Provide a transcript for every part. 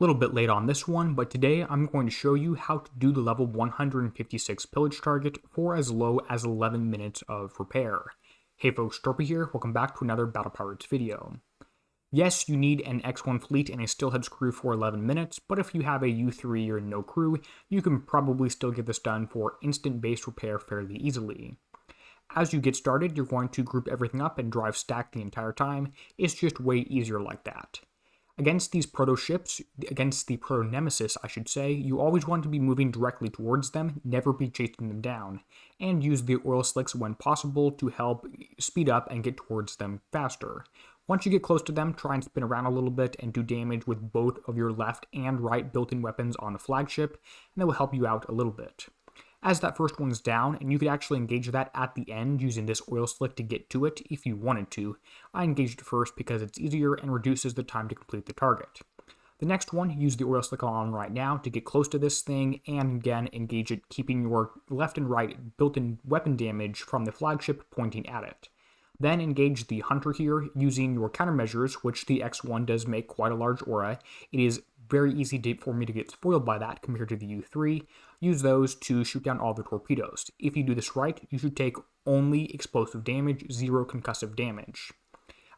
Little bit late on this one, but today I'm going to show you how to do the level 156 pillage target for as low as 11 minutes of repair. Hey folks, Derpy here, welcome back to another Battle Pirates video. Yes, you need an X1 fleet and a steelhead's crew for 11 minutes, but if you have a U3 or no crew, you can probably still get this done for instant base repair fairly easily. As you get started, you're going to group everything up and drive stack the entire time. It's just way easier like that. Against these proto-ships, against the proto-nemesis I should say, you always want to be moving directly towards them, never be chasing them down, and use the oil slicks when possible to help speed up and get towards them faster. Once you get close to them, try and spin around a little bit and do damage with both of your left and right built-in weapons on the flagship, and that will help you out a little bit. As that first one's down, and you could actually engage that at the end using this oil slick to get to it if you wanted to. I engaged it first because it's easier and reduces the time to complete the target. The next one, use the oil slick on right now to get close to this thing, and again engage it, keeping your left and right built-in weapon damage from the flagship pointing at it. Then engage the hunter here using your countermeasures, which the X1 does make quite a large aura. It is very easy for me to get spoiled by that compared to the U3. Use those to shoot down all the torpedoes. If you do this right, you should take only explosive damage, zero concussive damage.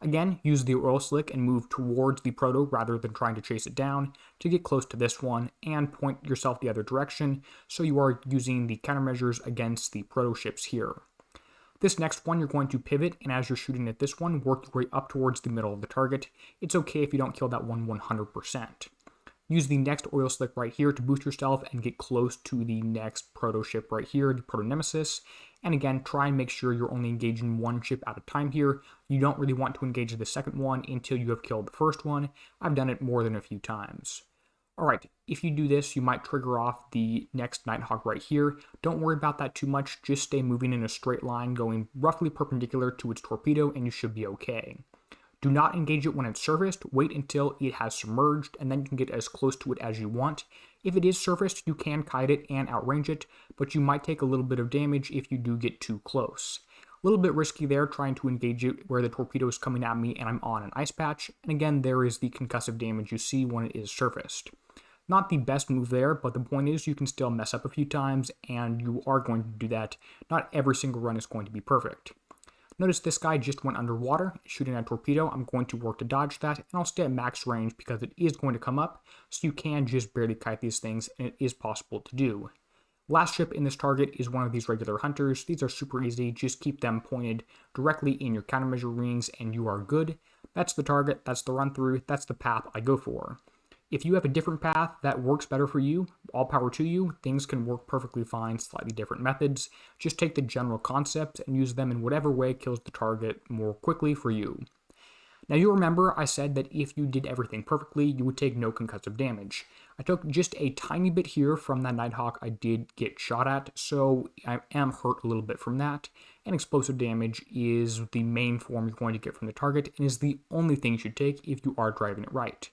Again, use the oil slick and move towards the proto rather than trying to chase it down to get close to this one and point yourself the other direction so you are using the countermeasures against the proto ships here. This next one, you're going to pivot, and as you're shooting at this one, work your way up towards the middle of the target. It's okay if you don't kill that one 100%. Use the next oil slick right here to boost yourself and get close to the next proto ship right here, the proto nemesis. And again, try and make sure you're only engaging one ship at a time here. You don't really want to engage the second one until you have killed the first one. I've done it more than a few times. Alright, if you do this, you might trigger off the next Nighthawk right here. Don't worry about that too much, just stay moving in a straight line going roughly perpendicular to its torpedo and you should be okay. Do not engage it when it's surfaced, wait until it has submerged, and then you can get as close to it as you want. If it is surfaced, you can kite it and outrange it, but you might take a little bit of damage if you do get too close. A little bit risky there, trying to engage it where the torpedo is coming at me and I'm on an ice patch, and again there is the concussive damage you see when it is surfaced. Not the best move there, but the point is you can still mess up a few times, and you are going to do that. Not every single run is going to be perfect. Notice this guy just went underwater, shooting a torpedo. I'm going to work to dodge that, and I'll stay at max range because it is going to come up, so you can just barely kite these things, and it is possible to do. Last ship in this target is one of these regular hunters. These are super easy, just keep them pointed directly in your countermeasure rings, and you are good. That's the target, that's the run through, that's the path I go for. If you have a different path that works better for you, all power to you. Things can work perfectly fine, slightly different methods. Just take the general concepts and use them in whatever way kills the target more quickly for you. Now you'll remember I said that if you did everything perfectly, you would take no concussive damage. I took just a tiny bit here from that Nighthawk I did get shot at, so I am hurt a little bit from that. And explosive damage is the main form you're going to get from the target and is the only thing you should take if you are driving it right.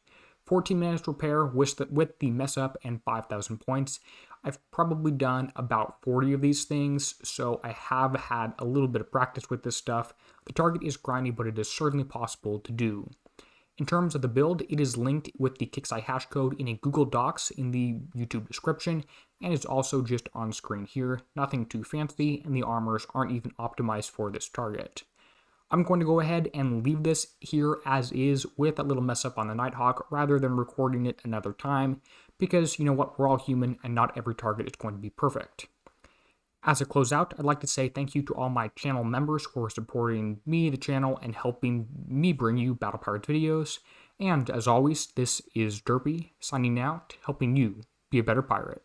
14 minutes repair with the mess up and 5,000 points. I've probably done about 40 of these things, so I have had a little bit of practice with this stuff. The target is grindy, but it is certainly possible to do. In terms of the build, it is linked with the Kixeye hash code in a Google Docs in the YouTube description, and it's also just on screen here. Nothing too fancy, and the armors aren't even optimized for this target. I'm going to go ahead and leave this here as is with that little mess up on the Nighthawk rather than recording it another time because, you know what, we're all human and not every target is going to be perfect. As a closeout, I'd like to say thank you to all my channel members who are supporting me, the channel, and helping me bring you Battle Pirates videos. And as always, this is Derpy signing out, helping you be a better pirate.